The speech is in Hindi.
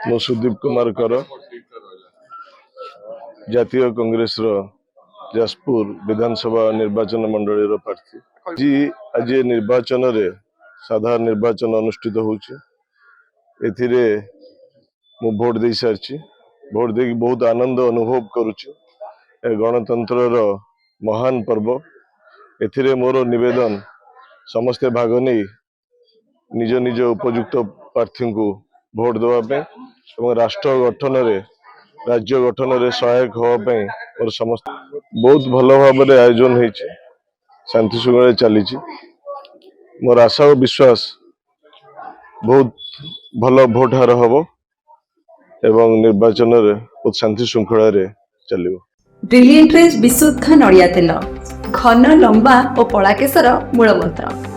मो सुदीप कुमार कर जातीय कांग्रेस जाजपुर विधानसभा निर्वाचन मंडली प्रार्थी आज निर्वाचन रे साधारण निर्वाचन अनुष्ठित होउछि। एथिरे मु भोट दे सारछि। भोट दे बहुत आनंद अनुभव करुछि। गणतंत्र महान पर्व। एथिरे मोर निवेदन समस्ते भाग नहीं निज निज उपयुक्त प्रार्थी को भोट देवाई और राष्ट्र गठन रे राज्य गठन रे सहायक होवाई और समस्त बहुत भल भाव आयोजन होती शांति शृंखला चली। मोर आशा और विश्वास बहुत भल भोट हार हम एवं निर्वाचन रे बहुत शांति श्रृंखला चलो। ब्रिलियंट विशुद्ध नड़िया तेल घन लंबा और पड़ा केशर मूल मंत्र।